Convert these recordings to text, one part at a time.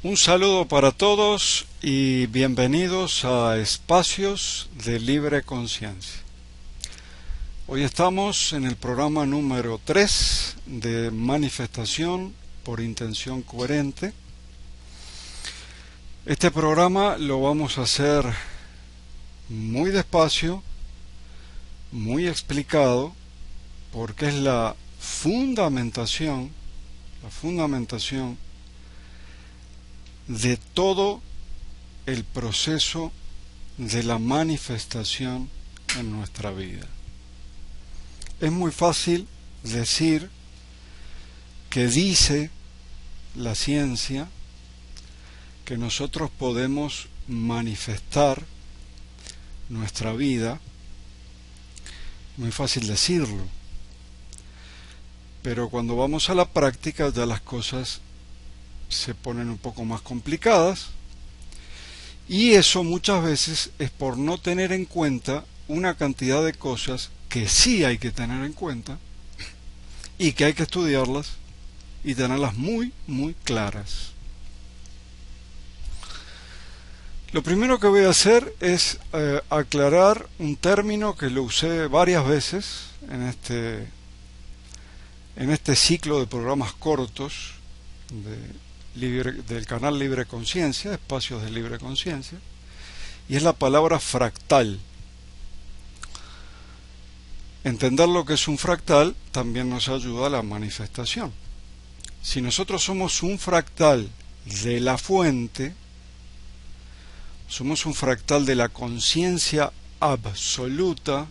Un saludo para todos y bienvenidos a Espacios de Libre Conciencia. Hoy estamos en el programa número 3 de Manifestación por Intención Coherente. Este programa lo vamos a hacer muy despacio, muy explicado, porque es la fundamentación de todo el proceso de la manifestación en nuestra vida. Es muy fácil decir que dice la ciencia que nosotros podemos manifestar nuestra vida. Muy fácil decirlo, pero cuando vamos a la práctica ya las cosas se ponen un poco más complicadas, y eso muchas veces es por no tener en cuenta una cantidad de cosas que sí hay que tener en cuenta y que hay que estudiarlas y tenerlas muy claras. Lo primero que voy a hacer es aclarar un término que lo usé varias veces en este ciclo de programas cortos del canal Libre Conciencia, Espacios de Libre Conciencia, y es la palabra fractal. Entender lo que es un fractal también nos ayuda a la manifestación. Si nosotros somos un fractal de la fuente, somos un fractal de la conciencia absoluta,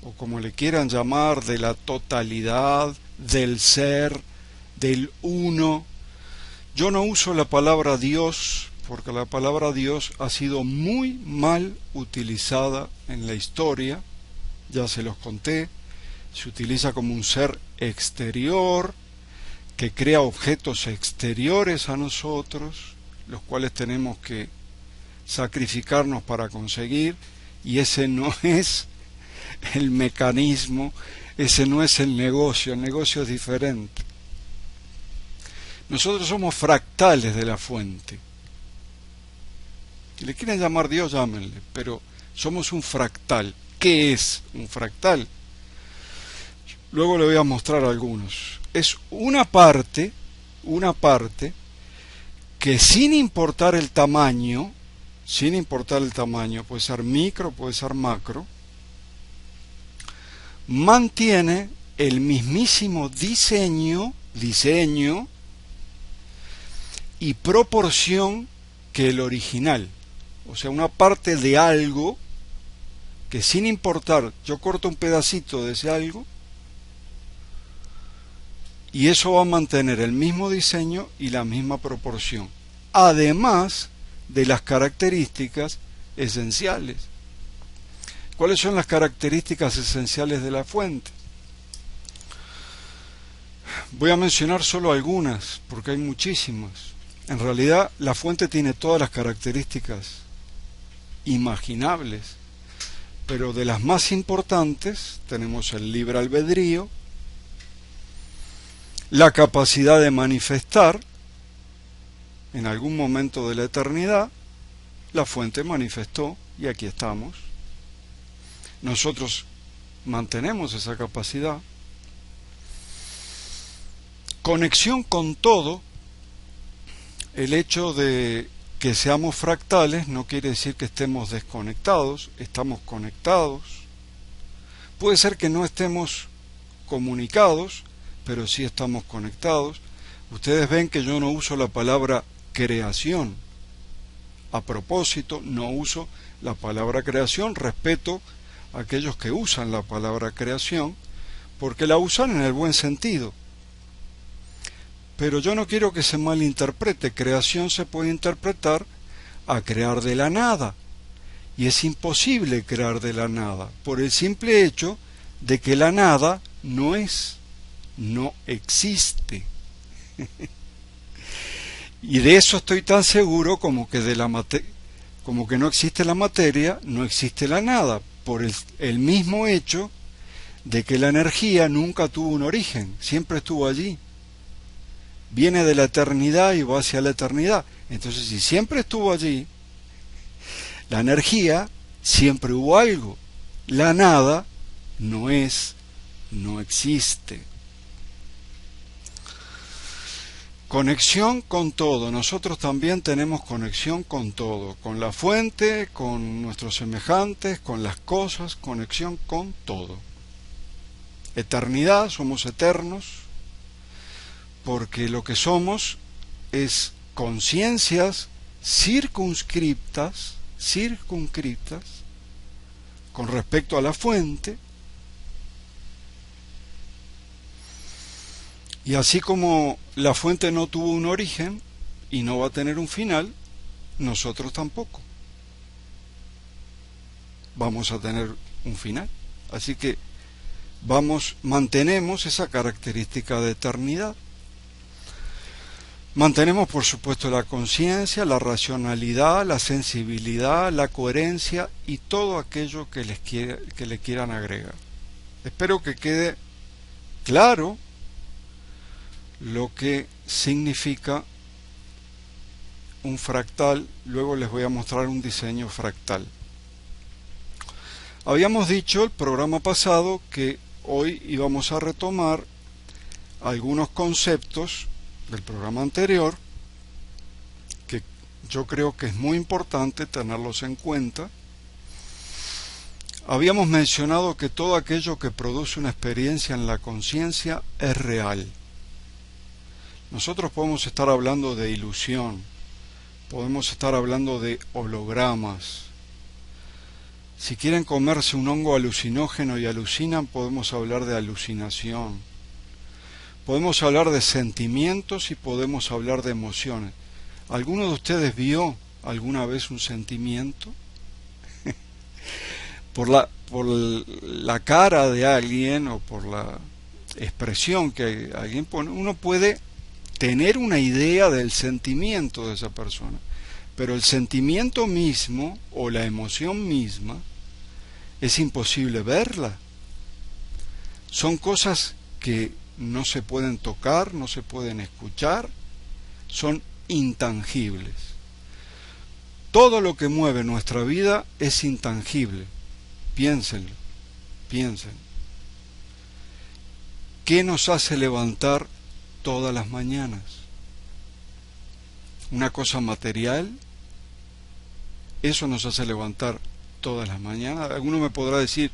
o como le quieran llamar, de la totalidad, del ser, del uno. Yo no uso la palabra Dios porque la palabra Dios ha sido muy mal utilizada en la historia, ya se los conté. Se utiliza como un ser exterior que crea objetos exteriores a nosotros, los cuales tenemos que sacrificarnos para conseguir, y ese no es el mecanismo, ese no es el negocio es diferente. Nosotros somos fractales de la fuente. Si le quieren llamar Dios, llámenle, pero somos un fractal. ¿Qué es un fractal? Luego le voy a mostrar algunos. Es una parte que sin importar el tamaño, puede ser micro, puede ser macro, mantiene el mismísimo diseño y proporción que el original. O sea, una parte de algo que sin importar, yo corto un pedacito de ese algo y eso va a mantener el mismo diseño y la misma proporción, además de las características esenciales. ¿Cuáles son las características esenciales de la fuente? Voy a mencionar solo algunas, porque hay muchísimas. En realidad, la fuente tiene todas las características imaginables, pero de las más importantes tenemos el libre albedrío, la capacidad de manifestar. En algún momento de la eternidad, la fuente manifestó y aquí estamos. Nosotros mantenemos esa capacidad. Conexión con todo. El hecho de que seamos fractales no quiere decir que estemos desconectados, estamos conectados. Puede ser que no estemos comunicados, pero sí estamos conectados. Ustedes ven que yo no uso la palabra creación. A propósito, no uso la palabra creación, respeto a aquellos que usan la palabra creación, porque la usan en el buen sentido. Pero yo no quiero que se malinterprete. Creación se puede interpretar a crear de la nada, y es imposible crear de la nada, por el simple hecho de que la nada no existe. Y de eso estoy tan seguro como que como que no existe la materia, no existe la nada, por el mismo hecho de que la energía nunca tuvo un origen, siempre estuvo allí. viene de la eternidad y va hacia la eternidad. Entonces, si siempre estuvo allí, la energía, siempre hubo algo. La nada no es, no existe. Conexión con todo. Nosotros también tenemos conexión con todo, con la fuente, con nuestros semejantes, con las cosas, conexión con todo. Eternidad, somos eternos, porque lo que somos es conciencias circunscriptas con respecto a la fuente. Y así como la fuente no tuvo un origen y no va a tener un final, nosotros tampoco vamos a tener un final. Así que mantenemos esa característica de eternidad. Mantenemos, por supuesto, la conciencia, la racionalidad, la sensibilidad, la coherencia y todo aquello que le quieran agregar. Espero que quede claro lo que significa un fractal. Luego les voy a mostrar un diseño fractal. Habíamos dicho el programa pasado que hoy íbamos a retomar algunos conceptos del programa anterior, que yo creo que es muy importante tenerlos en cuenta. Habíamos mencionado que todo aquello que produce una experiencia en la conciencia es real. Nosotros podemos estar hablando de ilusión, podemos estar hablando de hologramas. Si quieren comerse un hongo alucinógeno y alucinan, podemos hablar de alucinación. Podemos hablar de sentimientos y podemos hablar de emociones. ¿Alguno de ustedes vio alguna vez un sentimiento? Por la cara de alguien o por la expresión que alguien pone, uno puede tener una idea del sentimiento de esa persona, pero el sentimiento mismo o la emoción misma es imposible verla. Son cosas que no se pueden tocar, no se pueden escuchar, son intangibles. Todo lo que mueve nuestra vida es intangible. Piénsenlo, piensen. ¿Qué nos hace levantar todas las mañanas? ¿Una cosa material? Eso nos hace levantar todas las mañanas. Alguno me podrá decir,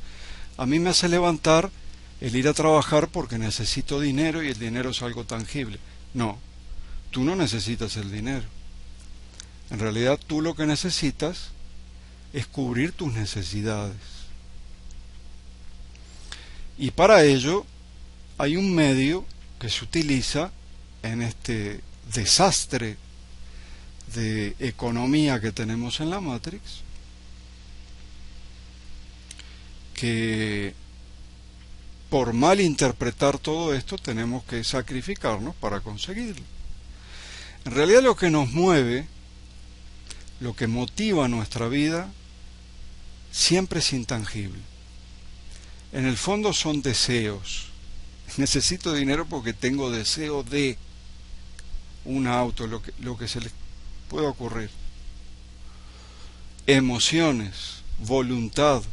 a mí me hace levantar el ir a trabajar porque necesito dinero y el dinero es algo tangible. No, tú no necesitas el dinero. En realidad tú lo que necesitas es cubrir tus necesidades. Y para ello hay un medio que se utiliza en este desastre de economía que tenemos en la Matrix, que por mal interpretar todo esto tenemos que sacrificarnos para conseguirlo. En realidad lo que nos mueve, lo que motiva nuestra vida, siempre es intangible. En el fondo son deseos. Necesito dinero porque tengo deseo de un auto, lo que se les pueda ocurrir. Emociones, voluntad,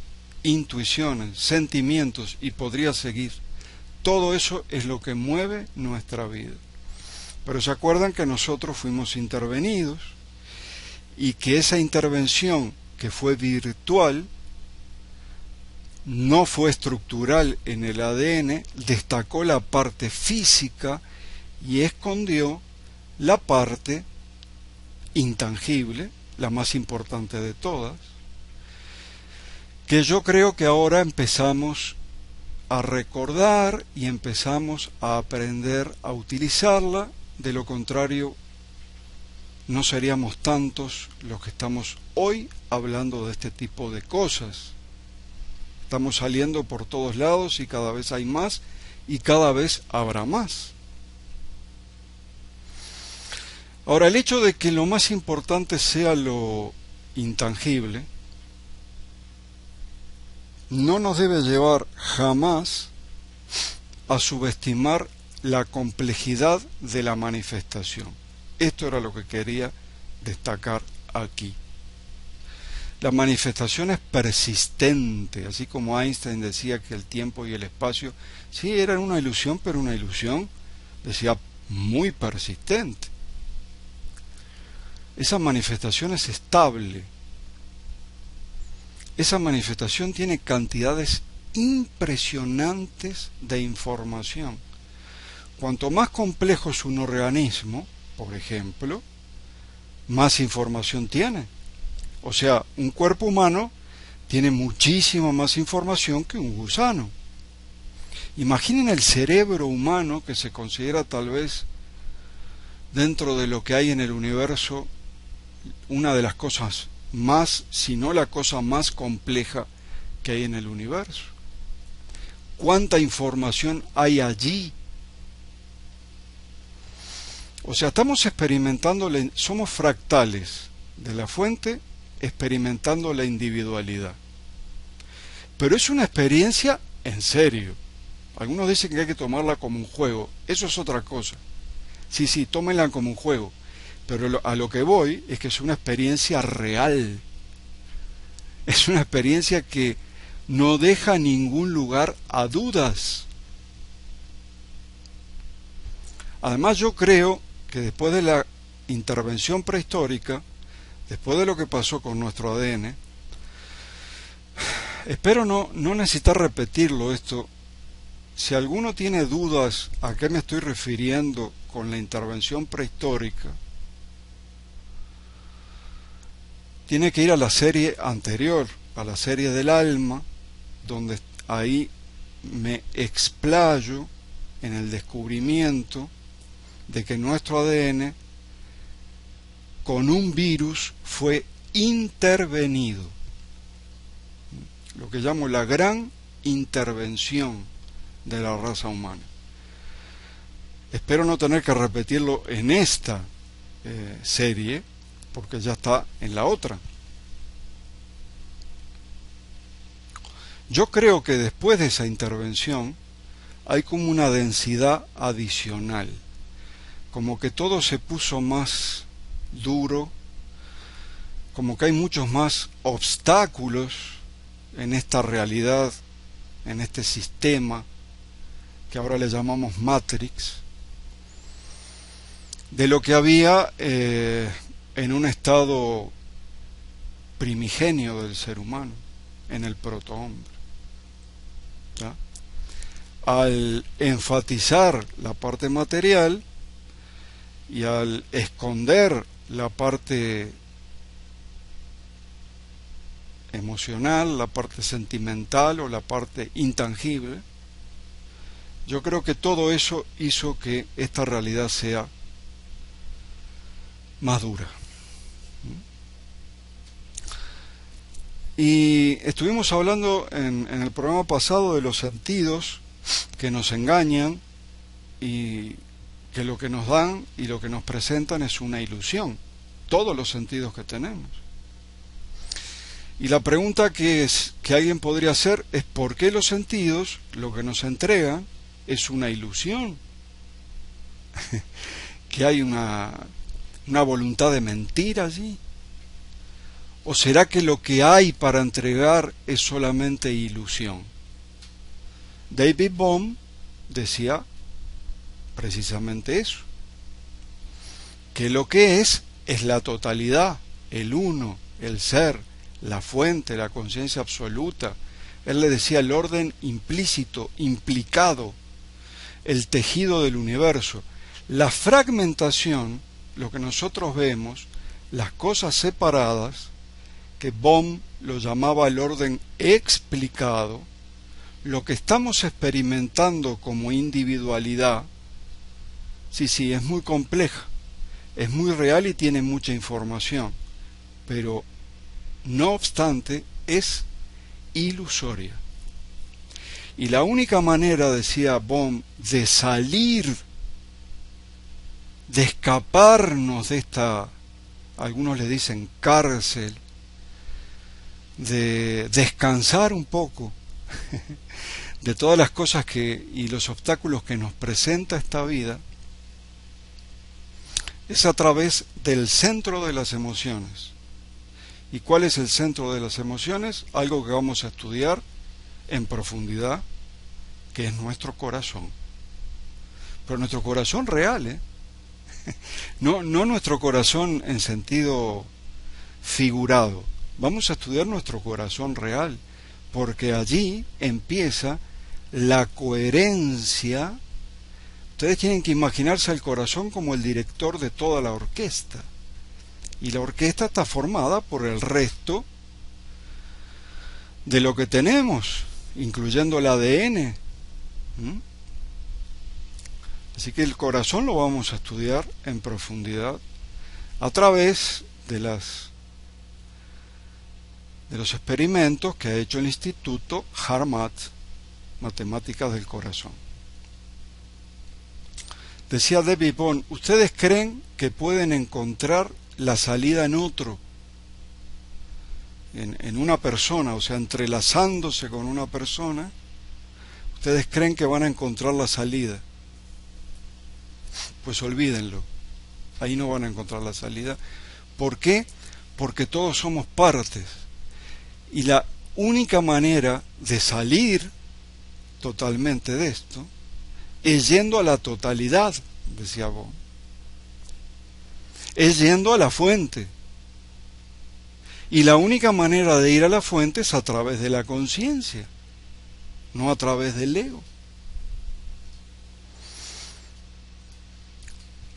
intuiciones, sentimientos, y podría seguir. Todo eso es lo que mueve nuestra vida. Pero se acuerdan que nosotros fuimos intervenidos y que esa intervención, que fue virtual, no fue estructural en el ADN, destacó la parte física y escondió la parte intangible, la más importante de todas, que yo creo que ahora empezamos a recordar y empezamos a aprender a utilizarla. De lo contrario, no seríamos tantos los que estamos hoy hablando de este tipo de cosas. Estamos saliendo por todos lados y cada vez hay más y cada vez habrá más. Ahora, el hecho de que lo más importante sea lo intangible no nos debe llevar jamás a subestimar la complejidad de la manifestación. Esto era lo que quería destacar aquí. La manifestación es persistente, así como Einstein decía que el tiempo y el espacio, sí, eran una ilusión, pero una ilusión, decía, muy persistente. Esa manifestación es estable. Esa manifestación tiene cantidades impresionantes de información. Cuanto más complejo es un organismo, por ejemplo, más información tiene. O sea, un cuerpo humano tiene muchísima más información que un gusano. Imaginen el cerebro humano, que se considera tal vez dentro de lo que hay en el universo una de las cosas más, si no la cosa más compleja que hay en el universo. ¿Cuánta información hay allí? O sea, estamos experimentando, somos fractales de la fuente experimentando la individualidad. Pero es una experiencia en serio. Algunos dicen que hay que tomarla como un juego. Eso es otra cosa. Sí, tómenla como un juego. Pero a lo que voy es que es una experiencia real. Es una experiencia que no deja ningún lugar a dudas. Además, yo creo que después de la intervención prehistórica, después de lo que pasó con nuestro ADN, espero no necesitar repetirlo esto. Si alguno tiene dudas a qué me estoy refiriendo con la intervención prehistórica, tiene que ir a la serie anterior, a la serie del alma, donde ahí me explayo en el descubrimiento de que nuestro ADN con un virus fue intervenido. Lo que llamo la gran intervención de la raza humana. Espero no tener que repetirlo en esta serie, porque ya está en la otra. Yo creo que después de esa intervención hay como una densidad adicional, como que todo se puso más duro, como que hay muchos más obstáculos en esta realidad, en este sistema que ahora le llamamos Matrix, de lo que había en un estado primigenio del ser humano, en el protohombre. ¿Ya? Al enfatizar la parte material y al esconder la parte emocional, la parte sentimental o la parte intangible, yo creo que todo eso hizo que esta realidad sea más dura. Y estuvimos hablando en el programa pasado de los sentidos que nos engañan y que lo que nos dan y lo que nos presentan es una ilusión, todos los sentidos que tenemos. Y la pregunta que alguien podría hacer es ¿por qué los sentidos, lo que nos entregan, es una ilusión? ¿Que hay una voluntad de mentir allí? ¿O será que lo que hay para entregar es solamente ilusión? David Bohm decía precisamente eso, que lo que es la totalidad, el uno, el ser, la fuente, la conciencia absoluta. Él le decía el orden implícito, implicado, el tejido del universo. La fragmentación, lo que nosotros vemos, las cosas separadas, que Bohm lo llamaba el orden explicado, lo que estamos experimentando como individualidad, sí, es muy compleja, es muy real y tiene mucha información, pero no obstante es ilusoria. Y la única manera, decía Bohm, de salir, de escaparnos de esta, algunos le dicen cárcel, de descansar un poco de todas las cosas y los obstáculos que nos presenta esta vida, es a través del centro de las emociones. ¿Y cuál es el centro de las emociones? Algo que vamos a estudiar en profundidad, que es nuestro corazón. Pero nuestro corazón real, ¿eh? No nuestro corazón en sentido figurado. Vamos a estudiar nuestro corazón real, porque allí empieza la coherencia. Ustedes tienen que imaginarse al corazón como el director de toda la orquesta. Y la orquesta está formada por el resto de lo que tenemos, incluyendo el ADN. Así que el corazón lo vamos a estudiar en profundidad a través de los experimentos que ha hecho el Instituto Harmat, Matemáticas del Corazón. Decía David Bohm, ¿ustedes creen que pueden encontrar la salida en otro? En una persona, o sea, entrelazándose con una persona, ¿ustedes creen que van a encontrar la salida? Pues olvídenlo, ahí no van a encontrar la salida. ¿Por qué? Porque todos somos partes. Y la única manera de salir totalmente de esto es yendo a la totalidad, decía Bohm. Es yendo a la fuente. Y la única manera de ir a la fuente es a través de la conciencia, no a través del ego.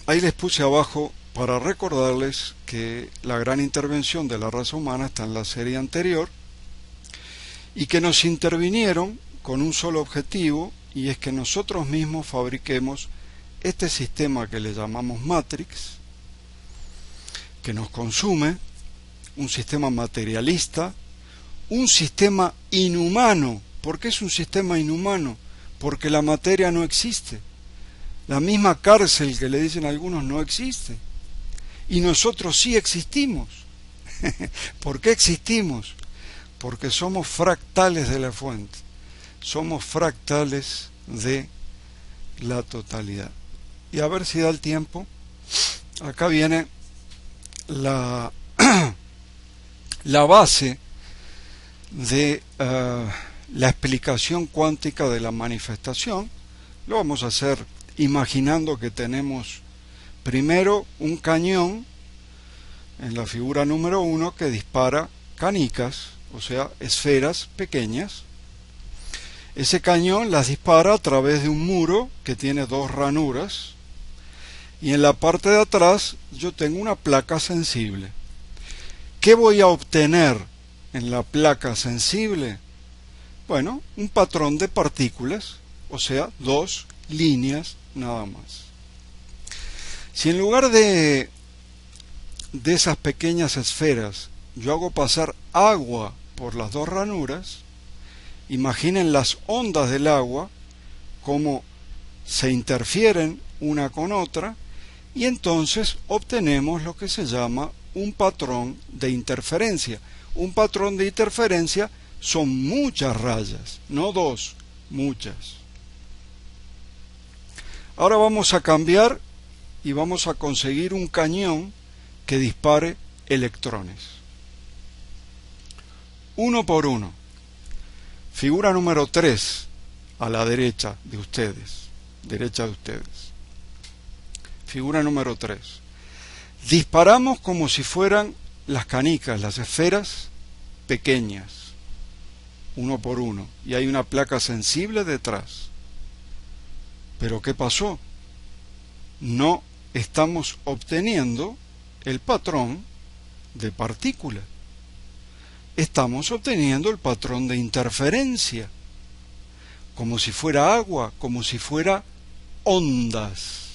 Ahí les puse abajo para recordarles que la gran intervención de la raza humana está en la serie anterior y que nos intervinieron con un solo objetivo, y es que nosotros mismos fabriquemos este sistema que le llamamos Matrix, que nos consume, un sistema materialista, un sistema inhumano. ¿Por qué es un sistema inhumano? Porque la materia no existe. La misma cárcel que le dicen algunos no existe. Y nosotros sí existimos. ¿Por qué existimos? Porque somos fractales de la fuente. Somos fractales de la totalidad. Y a ver si da el tiempo. Acá viene la base de la explicación cuántica de la manifestación. Lo vamos a hacer imaginando que tenemos primero un cañón en la figura número 1 que dispara canicas, o sea, esferas pequeñas. Ese cañón las dispara a través de un muro que tiene 2 ranuras, y en la parte de atrás yo tengo una placa sensible. ¿Qué voy a obtener en la placa sensible? Bueno, un patrón de partículas, o sea, 2 líneas nada más. Si en lugar de esas pequeñas esferas yo hago pasar agua por las 2 ranuras, imaginen las ondas del agua, cómo se interfieren una con otra, y entonces obtenemos lo que se llama un patrón de interferencia. Un patrón de interferencia son muchas rayas, no 2, muchas. Ahora vamos a cambiar y vamos a conseguir un cañón que dispare electrones. Uno por uno. Figura número 3, a la derecha de ustedes. Figura número 3. Disparamos como si fueran las canicas, las esferas pequeñas, uno por uno, y hay una placa sensible detrás. Pero ¿qué pasó? No estamos obteniendo el patrón de partícula. Estamos obteniendo el patrón de interferencia, como si fuera agua, como si fuera ondas.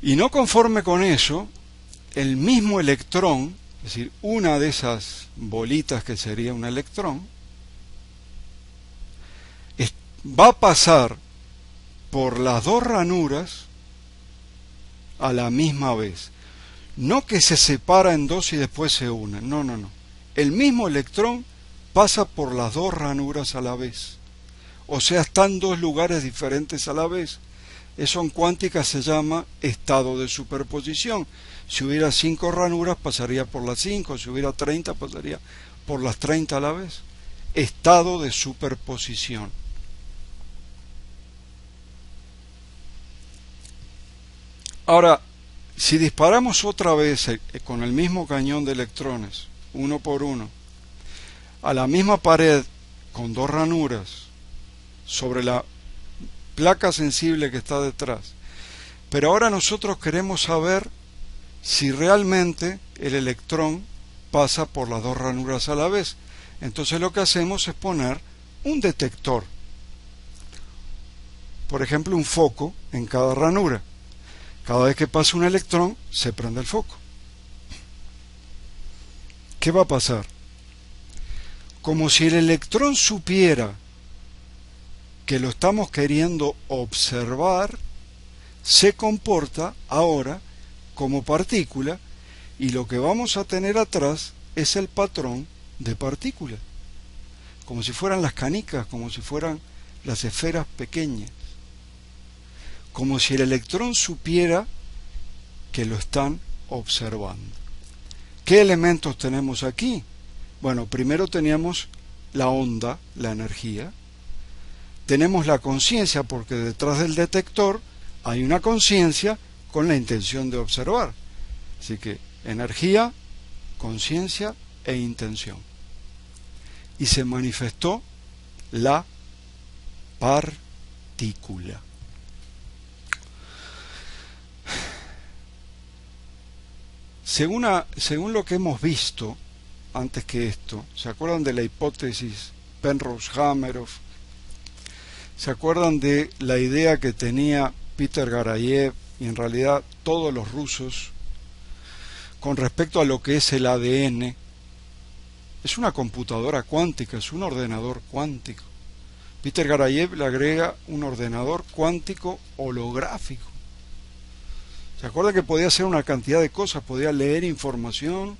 Y no conforme con eso, el mismo electrón, es decir, una de esas bolitas que sería un electrón, va a pasar por las 2 ranuras a la misma vez. No que se separa en 2 y después se unen, no. El mismo electrón pasa por las dos ranuras a la vez. O sea, está en dos lugares diferentes a la vez. Eso en cuántica se llama estado de superposición. Si hubiera 5 ranuras, pasaría por las 5. Si hubiera 30, pasaría por las 30 a la vez. Estado de superposición. Ahora, si disparamos otra vez con el mismo cañón de electrones, uno por uno, a la misma pared con dos ranuras sobre la placa sensible que está detrás, pero ahora nosotros queremos saber si realmente el electrón pasa por las dos ranuras a la vez. Entonces lo que hacemos es poner un detector, por ejemplo un foco en cada ranura. Cada vez que pasa un electrón se prende el foco. ¿Qué va a pasar? Como si el electrón supiera que lo estamos queriendo observar, se comporta ahora como partícula, y lo que vamos a tener atrás es el patrón de partícula, como si fueran las canicas, como si fueran las esferas pequeñas, como si el electrón supiera que lo están observando. ¿Qué elementos tenemos aquí? Bueno, primero teníamos la onda, la energía. Tenemos la conciencia, porque detrás del detector hay una conciencia con la intención de observar. Así que energía, conciencia e intención. Y se manifestó la partícula. Según lo que hemos visto antes que esto, ¿se acuerdan de la hipótesis Penrose-Hameroff? ¿Se acuerdan de la idea que tenía Peter Garayev y en realidad todos los rusos con respecto a lo que es el ADN? Es una computadora cuántica, es un ordenador cuántico. Peter Garayev le agrega un ordenador cuántico holográfico. ¿Se acuerdan que podía hacer una cantidad de cosas? Podía leer información,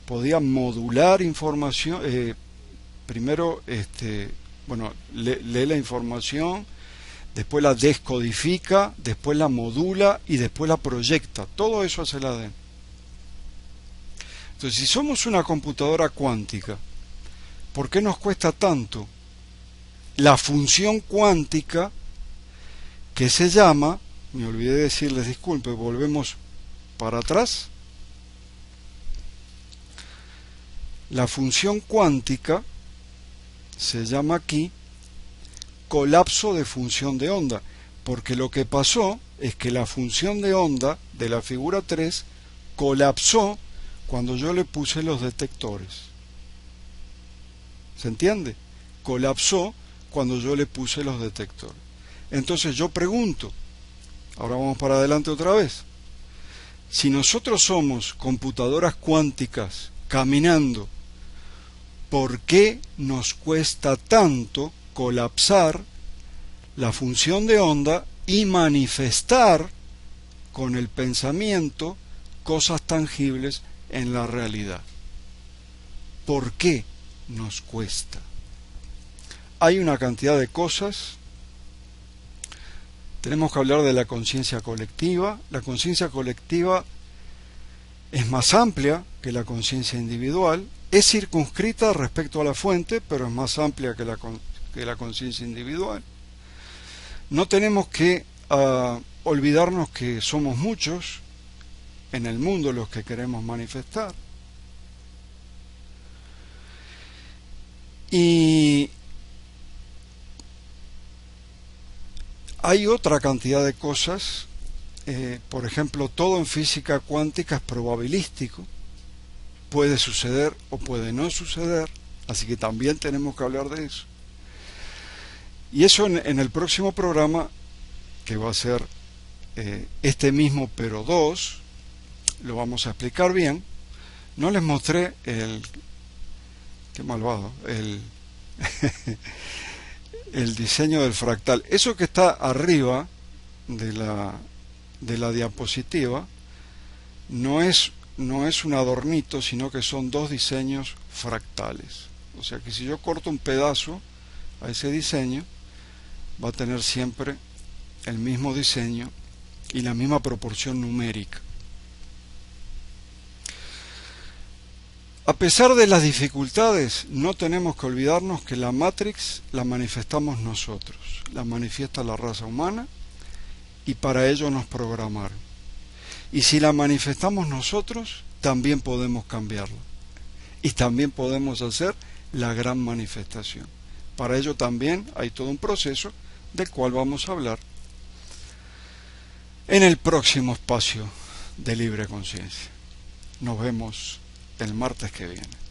podía modular información. Primero, lee la información, después la descodifica, después la modula y después la proyecta. Todo eso hace el ADN. Entonces, si somos una computadora cuántica, ¿por qué nos cuesta tanto la función cuántica que se llama, me olvidé decirles, disculpe, volvemos para atrás? La función cuántica se llama aquí colapso de función de onda, porque lo que pasó es que la función de onda de la figura 3 colapsó cuando yo le puse los detectores. ¿Se entiende? Colapsó cuando yo le puse los detectores. Entonces yo pregunto, ahora vamos para adelante otra vez, si nosotros somos computadoras cuánticas caminando, ¿por qué nos cuesta tanto colapsar la función de onda y manifestar con el pensamiento cosas tangibles en la realidad? ¿Por qué nos cuesta? Hay una cantidad de cosas. Tenemos que hablar de la conciencia colectiva. La conciencia colectiva es más amplia que la conciencia individual. Es circunscrita respecto a la fuente, pero es más amplia que la conciencia individual. No tenemos que olvidarnos que somos muchos en el mundo los que queremos manifestar. Y hay otra cantidad de cosas, por ejemplo, todo en física cuántica es probabilístico. Puede suceder o puede no suceder, así que también tenemos que hablar de eso. Y eso en el próximo programa, que va a ser este mismo pero 2, lo vamos a explicar bien. No les mostré qué malvado, el diseño del fractal. Eso que está arriba de la diapositiva no es un adornito, sino que son dos diseños fractales. O sea que si yo corto un pedazo a ese diseño, va a tener siempre el mismo diseño y la misma proporción numérica. A pesar de las dificultades, no tenemos que olvidarnos que la Matrix la manifestamos nosotros, la manifiesta la raza humana, y para ello nos programaron. Y si la manifestamos nosotros, también podemos cambiarla. Y también podemos hacer la gran manifestación. Para ello también hay todo un proceso del cual vamos a hablar en el próximo espacio de Libre Conciencia. Nos vemos el martes que viene.